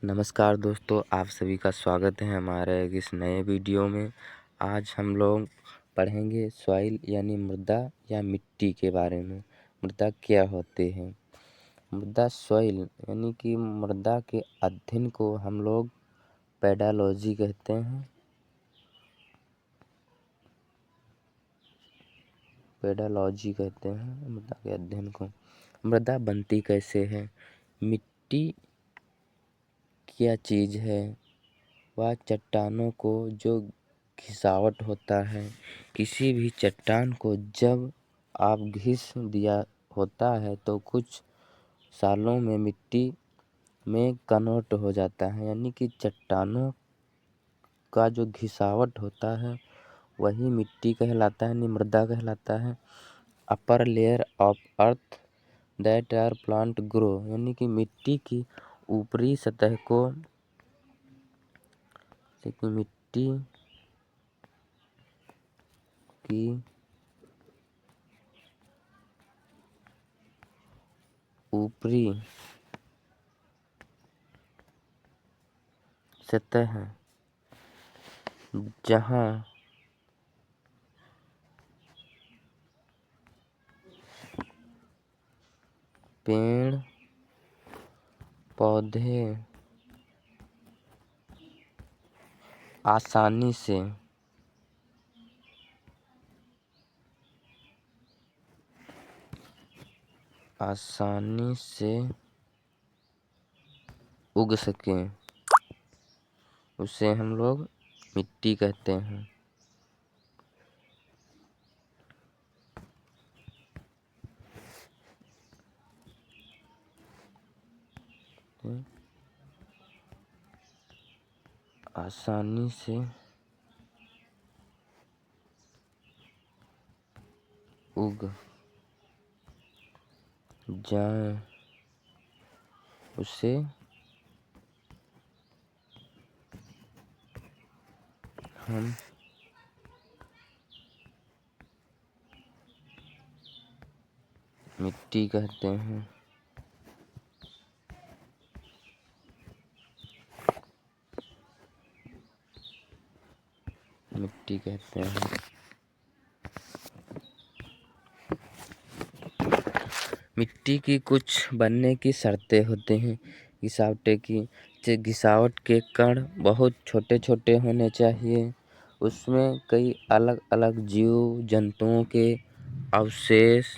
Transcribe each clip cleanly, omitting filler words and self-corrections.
नमस्कार दोस्तों, आप सभी का स्वागत है हमारे इस नए वीडियो में। आज हम लोग पढ़ेंगे सॉइल यानी मृदा या मिट्टी के बारे में। मृदा क्या होते हैं? मृदा सॉइल यानी कि मृदा के अध्ययन को हम लोग पेडालॉजी कहते हैं। पेडालॉजी कहते हैं मृदा के अध्ययन को। मृदा बनती कैसे है? मिट्टी क्या चीज़ है? वह चट्टानों को जो घिसावट होता है, किसी भी चट्टान को जब आप घिस दिया होता है तो कुछ सालों में मिट्टी में कन्वर्ट हो जाता है। यानी कि चट्टानों का जो घिसावट होता है वही मिट्टी कहलाता है, यानी मृदा कहलाता है। Upper layer of earth that are plant grow, यानी कि मिट्टी की ऊपरी सतह को मिट्टी की ऊपरी सतह जहाँ पेड़ पौधे आसानी से उग सके, उसे हम लोग मिट्टी कहते हैं। आसानी से उग जाए उसे हम मिट्टी कहते हैं। मिट्टी कहते हैं। मिट्टी की कुछ बनने की शर्तें होते हैं। घिसावट के कण बहुत छोटे छोटे होने चाहिए। उसमें कई अलग अलग जीव जंतुओं के अवशेष,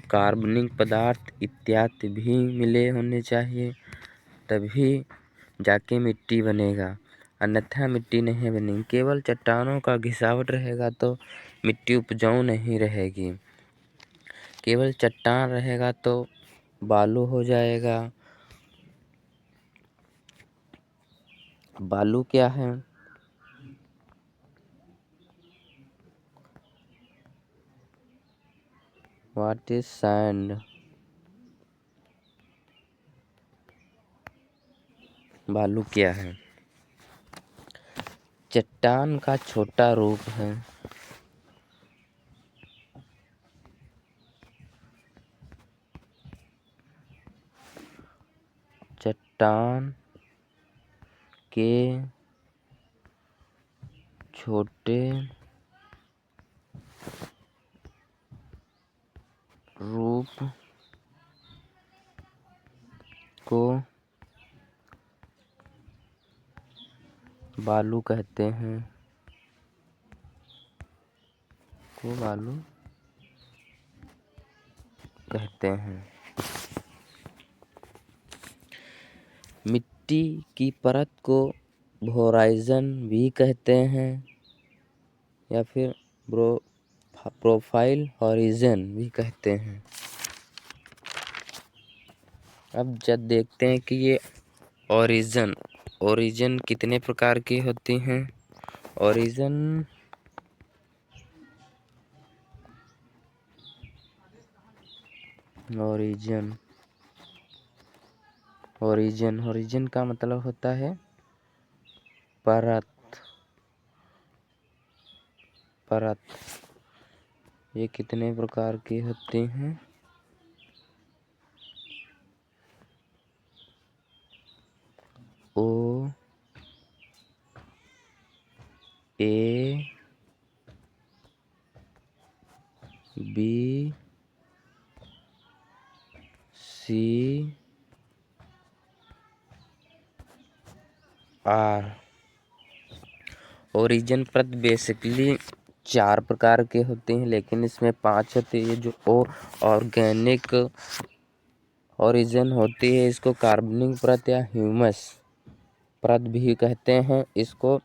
कार्बनिक पदार्थ इत्यादि भी मिले होने चाहिए, तभी जाके मिट्टी बनेगा, अन्यथा मिट्टी नहीं बनेगी। केवल चट्टानों का घिसावट रहेगा तो मिट्टी उपजाऊ नहीं रहेगी। केवल चट्टान रहेगा तो बालू हो जाएगा। बालू क्या है? What is sand? बालू क्या है? चट्टान का छोटा रूप है। चट्टान के छोटे रूप को बालू कहते हैं। मिट्टी की परत को होराइजन भी कहते हैं या फिर प्रोफाइल होराइजन भी कहते हैं। अब जब देखते हैं कि ये ओरिजिन कितने प्रकार की होती हैं। ओरिजिन का मतलब होता है परत। ये कितने प्रकार की होती हैं? O A B C R. Origin परत बेसिकली 4 प्रकार के होते हैं, लेकिन इसमें 5 होते हैं। जो ऑर्गेनिक ओरिजिन होती है, इसको कार्बनिक परत या ह्यूमस परत भी कहते हैं। इसको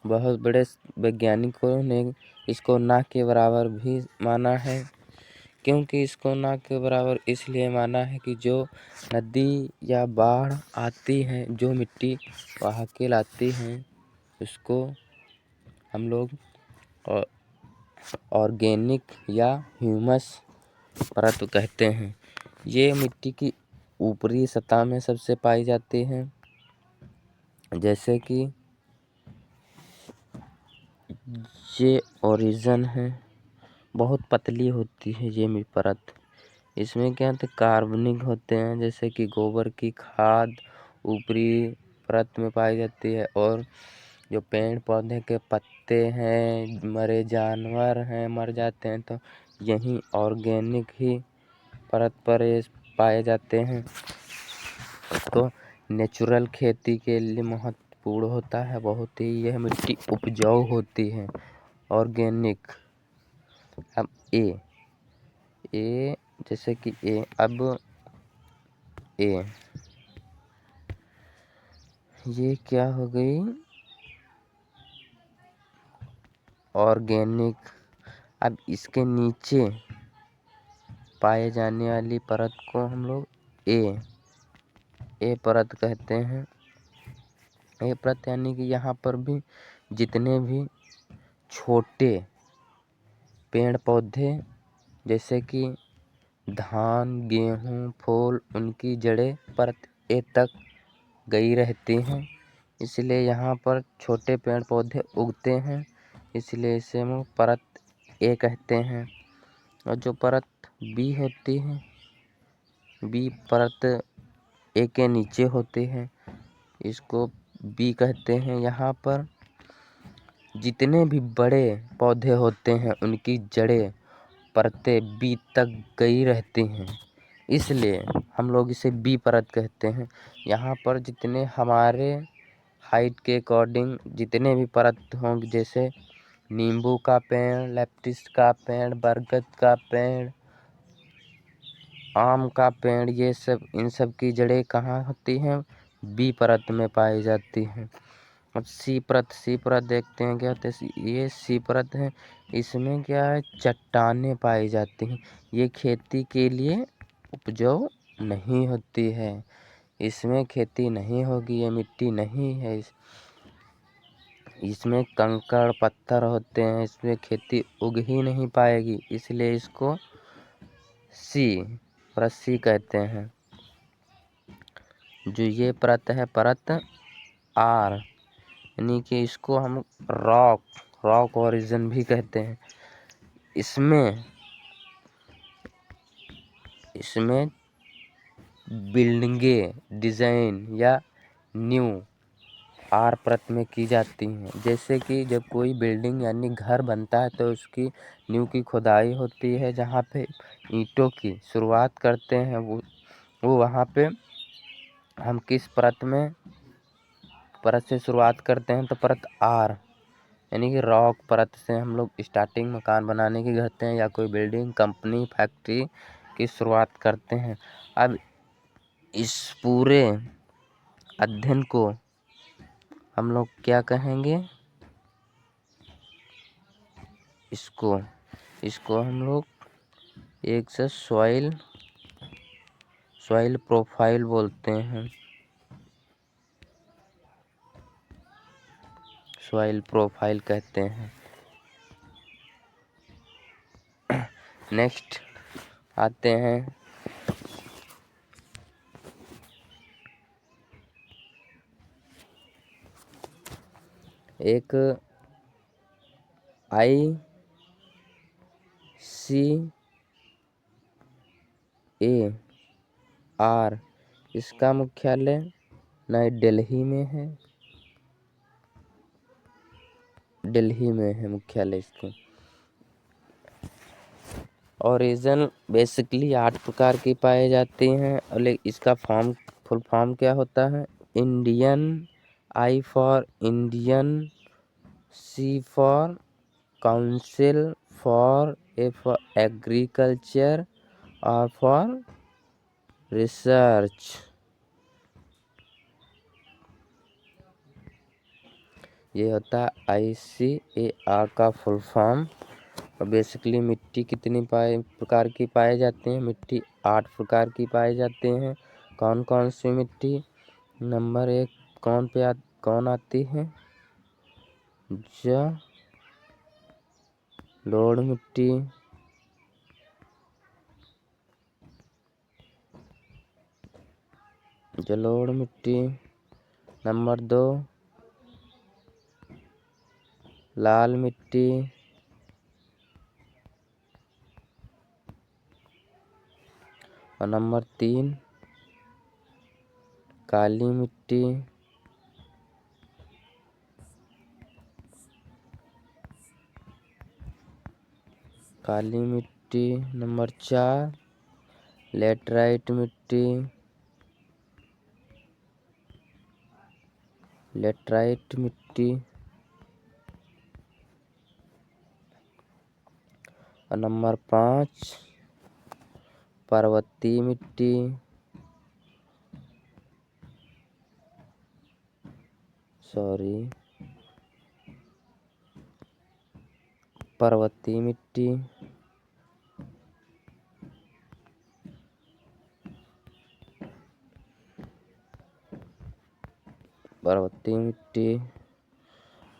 बहुत बड़े वैज्ञानिकों ने इसको ना के बराबर भी माना है। क्योंकि इसको ना के बराबर इसलिए माना है कि जो नदी या बाढ़ आती है, जो मिट्टी बहा के लाती हैं, उसको हम लोग ऑर्गेनिक या ह्यूमस परत कहते हैं। ये मिट्टी की ऊपरी सतह में सबसे पाई जाती है। जैसे कि ये ओरिजिन है, बहुत पतली होती है ये परत। इसमें क्या होता है, कार्बनिक होते हैं, जैसे कि गोबर की खाद ऊपरी परत में पाई जाती है। और जो पेड़ पौधे के पत्ते हैं, मरे जानवर हैं, मर जाते हैं, तो यही ऑर्गेनिक ही परत पर ये पाए जाते हैं। तो नेचुरल खेती के लिए महत्वपूर्ण होता है बहुत ही। यह मिट्टी उपजाऊ होती है। ऑर्गेनिक। अब ए जैसे कि अब ये क्या हो गई, ऑर्गेनिक। अब इसके नीचे पाए जाने वाली परत को हम लोग ए परत कहते हैं। ए परत यानी कि यहाँ पर भी जितने भी छोटे पेड़ पौधे, जैसे कि धान, गेहूँ, फूल, उनकी जड़ें परत ए तक गई रहती हैं। इसलिए यहाँ पर छोटे पेड़ पौधे उगते हैं, इसलिए इसे हम परत ए कहते हैं। और जो परत बी होती है, बी परत ए के नीचे होती है, इसको बी कहते हैं। यहाँ पर जितने भी बड़े पौधे होते हैं, उनकी जड़ें परतें बी तक गई रहती हैं, इसलिए हम लोग इसे बी परत कहते हैं। यहाँ पर जितने हमारे हाइट के अकॉर्डिंग जितने भी परत होंगे, जैसे नींबू का पेड़, लेप्टिस का पेड़, बरगद का पेड़, आम का पेड़, ये सब, इन सब की जड़ें कहाँ होती हैं, बी परत में पाई जाती हैं। अब सी परत देखते हैं क्या होता है। ये सी परत है, इसमें क्या है, चट्टानें पाई जाती हैं। ये खेती के लिए उपजाऊ नहीं होती है, इसमें खेती नहीं होगी, ये मिट्टी नहीं है, इसमें कंकड़ पत्थर होते हैं, इसमें खेती उग ही नहीं पाएगी, इसलिए इसको परत सी कहते हैं। जो ये परत है, परत आर, यानी कि इसको हम रॉक ओरिजिन भी कहते हैं। इसमें बिल्डिंगे डिजाइन या न्यू आर परत में की जाती हैं। जैसे कि जब कोई बिल्डिंग यानी घर बनता है, तो उसकी नींव की खुदाई होती है, जहाँ पे ईंटों की शुरुआत करते हैं, वो वहाँ पे हम किस परत से शुरुआत करते हैं, तो परत आर, यानी कि रॉक परत से हम लोग स्टार्टिंग मकान बनाने की करते हैं, या कोई बिल्डिंग, कंपनी, फैक्ट्री की शुरुआत करते हैं। अब इस पूरे अध्ययन को हम लोग क्या कहेंगे, इसको हम लोग एक से सॉइल प्रोफाइल बोलते हैं। सॉइल प्रोफाइल कहते हैं। नेक्स्ट आते हैं एक ICAR, इसका मुख्यालय नई दिल्ली में है, दिल्ली में है मुख्यालय इसके। ओरिजिन बेसिकली 8 प्रकार की पाए जाती हैं और इसका फुल फॉर्म क्या होता है? Indian, I for Indian, C for council, for A for agriculture और फॉर रिसर्च। ये होता है ICAR का फुल फॉर्म। और बेसिकली मिट्टी कितनी प्रकार की पाई जाती हैं? मिट्टी 8 प्रकार की पाई जाती हैं। कौन कौन सी मिट्टी? नंबर 1 कौन आती है? जलोढ़ मिट्टी, जलोढ़ मिट्टी। नंबर 2 लाल मिट्टी। और नंबर 3 काली मिट्टी। काली मिट्टी। नंबर 4 लेटराइट मिट्टी, लेटराइट मिट्टी। और नंबर 5 पर्वतीय मिट्टी, पर्वतीय मिट्टी। पर्वतीय मिट्टी।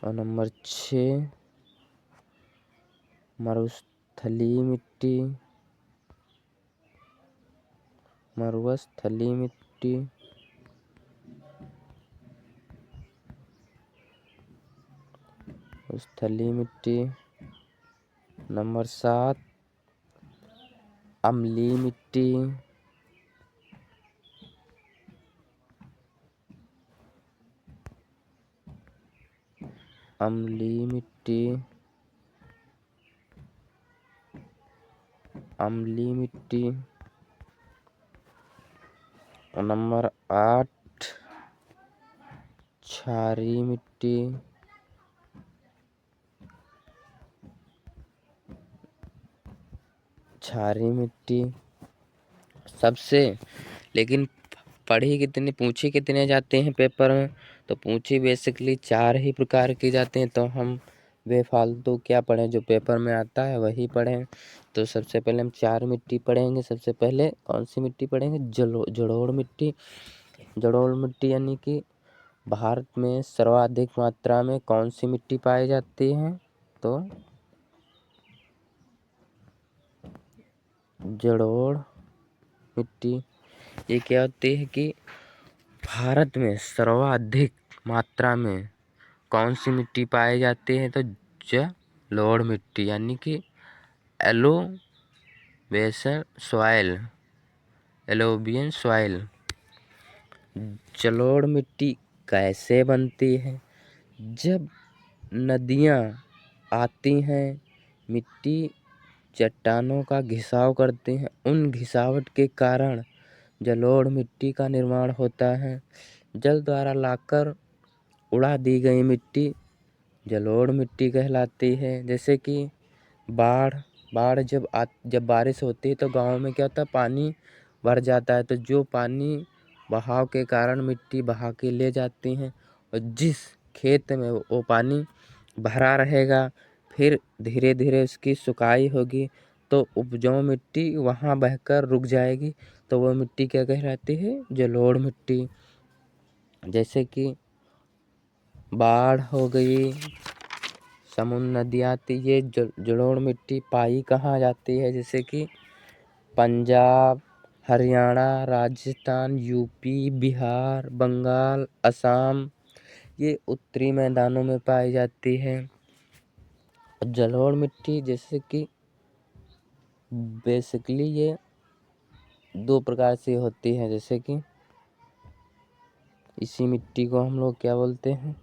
और नंबर 6 मरुस्थलीय मिट्टी, मरुस्थलीय मिट्टी। स्थलीय मिट्टी। नंबर 7 अम्लीय मिट्टी, अम्लीय मिट्टी, अम्लीय मिट्टी। और नंबर 8 क्षारीय मिट्टी, क्षारीय मिट्टी। सबसे लेकिन पूछे कितने जाते हैं पेपर में? तो पूछे बेसिकली 4 ही प्रकार के जाते हैं। तो हम बेफालतू क्या पढ़ें, जो पेपर में आता है वही पढ़ें। तो सबसे पहले हम 4 मिट्टी पढ़ेंगे। सबसे पहले कौन सी मिट्टी पढ़ेंगे? जलोढ़ मिट्टी। जलोढ़ मिट्टी यानी कि भारत में सर्वाधिक मात्रा में कौन सी मिट्टी पाई जाती है? तो जलोढ़ मिट्टी। ये क्या होती है कि भारत में सर्वाधिक मात्रा में कौन सी मिट्टी पाई जाती है? तो जलोढ़ मिट्टी यानी कि एलोवेशन सॉइल, एलोबियन सॉइल। जलोढ़ मिट्टी कैसे बनती है? जब नदियाँ आती हैं, मिट्टी चट्टानों का घिसाव करती हैं, उन घिसावट के कारण जलोढ़ मिट्टी का निर्माण होता है। जल द्वारा लाकर उड़ा दी गई मिट्टी जलोढ़ मिट्टी कहलाती है। जैसे कि बाढ़ जब बारिश होती है तो गांव में क्या होता है? पानी भर जाता है। तो जो पानी बहाव के कारण मिट्टी बहा के ले जाती हैं, और जिस खेत में वो पानी भरा रहेगा, फिर धीरे धीरे उसकी सुखाई होगी तो उपजाऊ मिट्टी वहाँ बहकर रुक जाएगी। तो वो मिट्टी क्या कहलाती है? जलोढ़ मिट्टी। जैसे कि बाढ़ हो गई, समुद्र नदी आती, ये जलोढ़ मिट्टी पाई कहाँ जाती है? जैसे कि पंजाब, हरियाणा, राजस्थान, यूपी, बिहार, बंगाल, असम, ये उत्तरी मैदानों में पाई जाती है। जलोढ़ मिट्टी जैसे कि बेसिकली ये 2 प्रकार से होती है। जैसे कि इसी मिट्टी को हम लोग क्या बोलते हैं?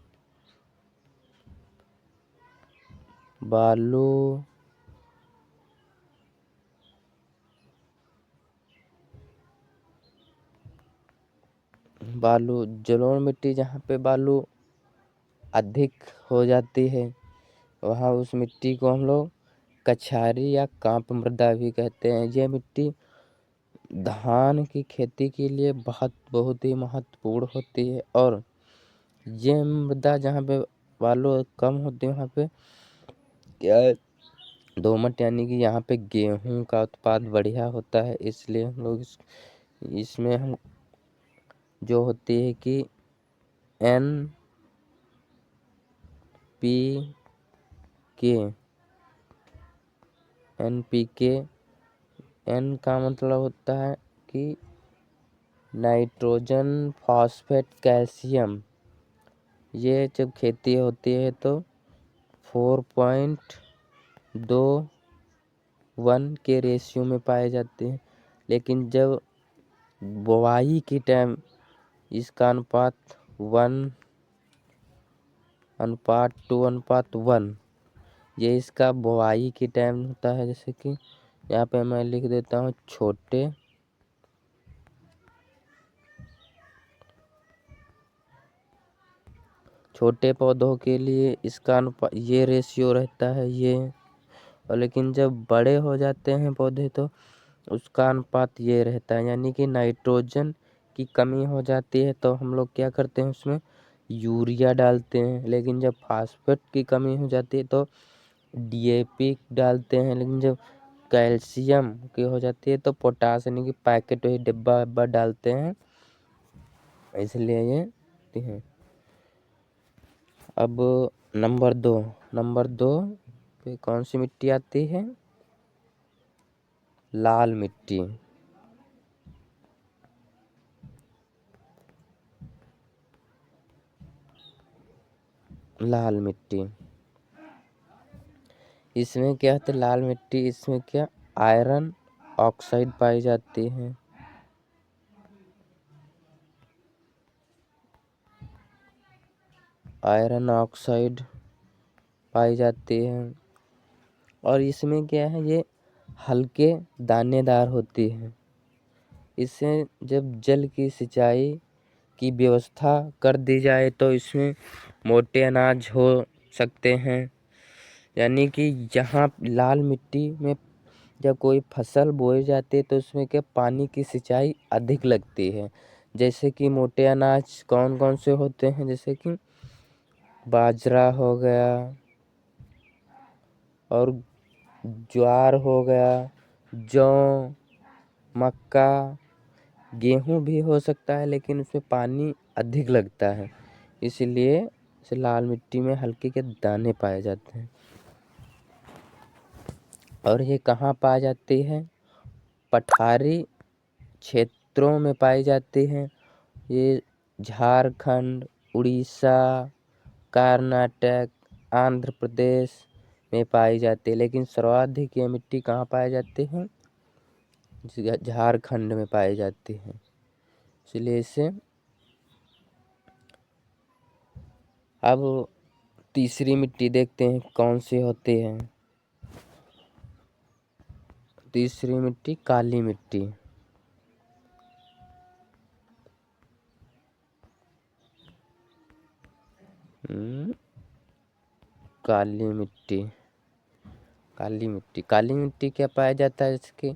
बालू जलोढ़ मिट्टी, जहाँ पे बालू अधिक हो जाती है वहाँ उस मिट्टी को हम लोग कछारी या कांप मृदा भी कहते हैं। यह मिट्टी धान की खेती के लिए बहुत ही महत्वपूर्ण होती है। और ये मृदा जहाँ पे बालू कम होती है वहाँ पे क्या है, दोमट, यानी कि यहाँ पे गेहूं का उत्पाद बढ़िया होता है। इसलिए हम लोग इसमें हम जो होती है कि NPK N का मतलब होता है कि नाइट्रोजन, फॉस्फेट, कैल्शियम। ये जब खेती होती है तो 4.21 के रेशियो में पाए जाते हैं। लेकिन जब बुआई के टाइम इसका अनुपात 1:2:1 ये इसका बुआई के टाइम होता है। जैसे कि यहाँ पे मैं लिख देता हूँ, छोटे पौधों के लिए इसका अनुपात ये रेशियो रहता है ये। और लेकिन जब बड़े हो जाते हैं पौधे तो उसका अनुपात ये रहता है, यानी कि नाइट्रोजन की कमी हो जाती है तो हम लोग क्या करते हैं, उसमें यूरिया डालते हैं। लेकिन जब फास्फेट की कमी हो जाती है तो DAP डालते हैं। लेकिन जब कैल्शियम की हो जाती है तो पोटास, यानी कि पैकेट वही डिब्बा डालते हैं। इसलिए ये है। अब नंबर दो पे कौन सी मिट्टी आती है? लाल मिट्टी। लाल मिट्टी इसमें क्या होता है? लाल मिट्टी इसमें क्या आयरन ऑक्साइड पाई जाती है। आयरन ऑक्साइड पाई जाती है। और इसमें क्या है, ये हल्के दानेदार होती है। इससे जब जल की सिंचाई की व्यवस्था कर दी जाए तो इसमें मोटे अनाज हो सकते हैं। यानी कि जहाँ लाल मिट्टी में जब कोई फसल बोई जाती है तो उसमें क्या पानी की सिंचाई अधिक लगती है। जैसे कि मोटे अनाज कौन कौन से होते हैं? जैसे कि बाजरा हो गया और ज्वार हो गया, जौ, मक्का, गेहूं भी हो सकता है, लेकिन उसमें पानी अधिक लगता है। इसलिए इसे लाल मिट्टी में हल्के के दाने पाए जाते हैं। और ये कहाँ पाई जाती है? पठारी क्षेत्रों में पाई जाती है। ये झारखंड, उड़ीसा, कर्नाटक, आंध्र प्रदेश में पाई जाती है। लेकिन सर्वाधिक ये मिट्टी कहाँ पाई जाती है? झारखंड में पाई जाती है। इसलिए इसे अब तीसरी मिट्टी देखते हैं कौन सी होती है। तीसरी मिट्टी काली मिट्टी। काली मिट्टी काली मिट्टी क्या पाया जाता है? इसके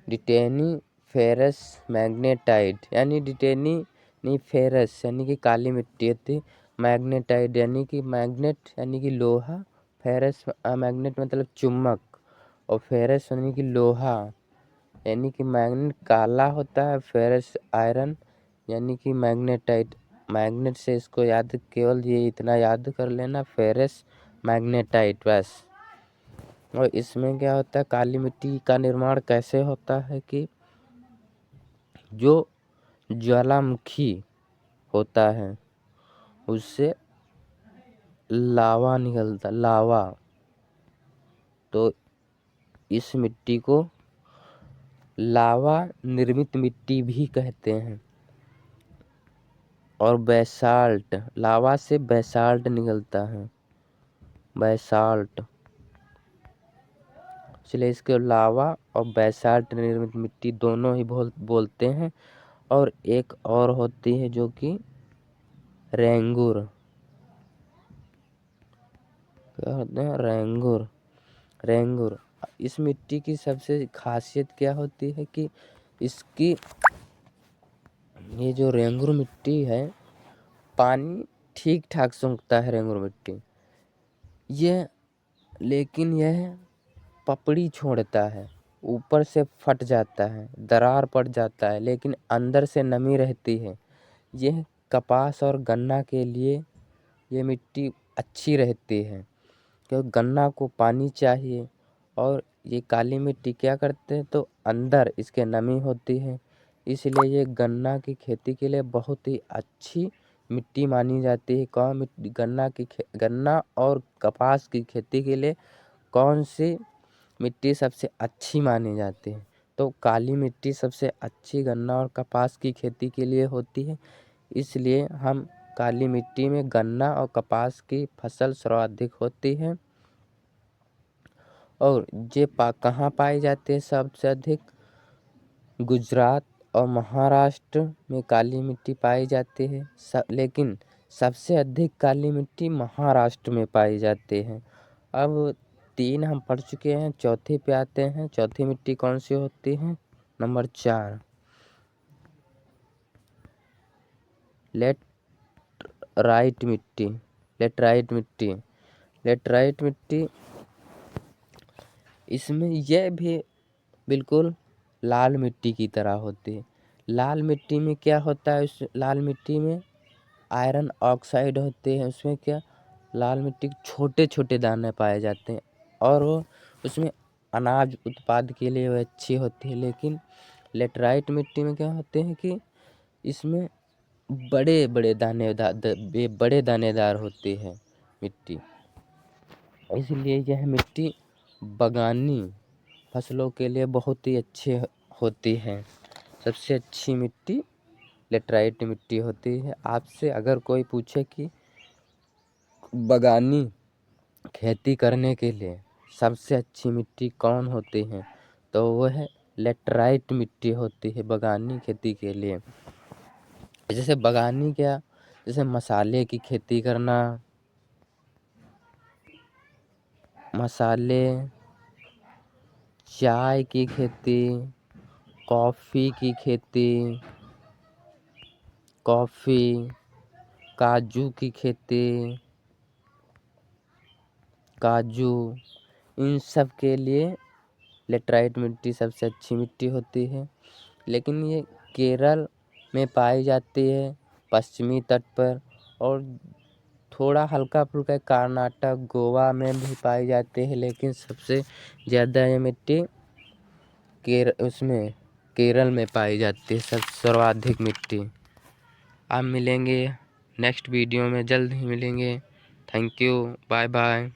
डिटेनी फेरस मैग्नेटाइट, यानी डिटेनी फेरस यानी कि काली मिट्टी होती, मैग्नेटाइट यानी कि मैग्नेट यानी कि लोहा, फेरस मैग्नेट मतलब चुम्बक, और फेरस यानी कि लोहा, यानी कि मैग्नेट काला होता है, फेरस आयरन यानी कि मैग्नेटाइट। मैग्नेट से इसको याद, केवल ये इतना याद कर लेना, फेरस मैग्नेटाइट बस। और इसमें क्या होता है, काली मिट्टी का निर्माण कैसे होता है कि जो ज्वालामुखी होता है उससे लावा निकलता, लावा, तो इस मिट्टी को लावा निर्मित मिट्टी भी कहते हैं। और बेसाल्ट, लावा से बेसाल्ट निकलता है, बेसाल्ट, इसलिए इसको लावा और बेसाल्ट निर्मित मिट्टी दोनों ही बोलते हैं। और एक और होती है जो कि रेंगुर, क्या होते हैं, रेंगुर, रेंगुर। इस मिट्टी की सबसे खासियत क्या होती है कि इसकी, ये जो रेंगुर मिट्टी है, पानी ठीक ठाक सूंघता है रेंगुर मिट्टी, यह, लेकिन यह पपड़ी छोड़ता है, ऊपर से फट जाता है, दरार पड़ जाता है, लेकिन अंदर से नमी रहती है। यह कपास और गन्ना के लिए ये मिट्टी अच्छी रहती है, क्योंकि गन्ना को पानी चाहिए। और ये काली मिट्टी क्या करते हैं, तो अंदर इसके नमी होती है, इसलिए ये गन्ना की खेती के लिए बहुत ही अच्छी मिट्टी मानी जाती है। कौन मिट्टी, गन्ना और कपास की खेती के लिए कौन सी मिट्टी सबसे अच्छी मानी जाती है, तो काली मिट्टी सबसे अच्छी गन्ना और कपास की खेती के लिए होती है। इसलिए हम काली मिट्टी में गन्ना और कपास की फसल सर्वाधिक होती है। और ये कहाँ पाई जाती है सबसे अधिक, गुजरात और महाराष्ट्र में काली मिट्टी पाई जाती है, लेकिन सबसे अधिक काली मिट्टी महाराष्ट्र में पाई जाती है। अब 3 हम पढ़ चुके हैं, चौथी पे आते हैं। चौथी मिट्टी कौन सी होती है, नंबर 4, लेटराइट मिट्टी, लेटराइट मिट्टी, लेटराइट मिट्टी, इसमें यह भी बिल्कुल लाल मिट्टी की तरह होती है। लाल मिट्टी में क्या होता है, उस लाल मिट्टी में आयरन ऑक्साइड होते हैं, उसमें क्या, लाल मिट्टी के छोटे छोटे दाने पाए जाते हैं, और वो उसमें अनाज उत्पाद के लिए वो अच्छी होती है। लेकिन लेटराइट मिट्टी में क्या होते हैं कि इसमें बड़े बड़े बड़े दानेदार होती है मिट्टी, इसलिए यह मिट्टी बागानी फसलों के लिए बहुत ही अच्छी होती है। सबसे अच्छी मिट्टी लेटराइट मिट्टी होती है। आपसे अगर कोई पूछे कि बागानी खेती करने के लिए सबसे अच्छी मिट्टी कौन होती है, तो वह लेटराइट मिट्टी होती है बागानी खेती के लिए। जैसे बागानी क्या, जैसे मसाले की खेती करना, मसाले, चाय की खेती, कॉफ़ी की खेती, कॉफ़ी, काजू की खेती, काजू, इन सब के लिए लेटराइट मिट्टी सबसे अच्छी मिट्टी होती है। लेकिन ये केरल में पाई जाती है, पश्चिमी तट पर, और थोड़ा हल्का फुल्का कर्नाटक, गोवा में भी पाई जाती है। लेकिन सबसे ज़्यादा ये मिट्टी केरल में पाई जाती है, सर्वाधिक मिट्टी। आप मिलेंगे नेक्स्ट वीडियो में, जल्द ही मिलेंगे। Thank you, bye bye.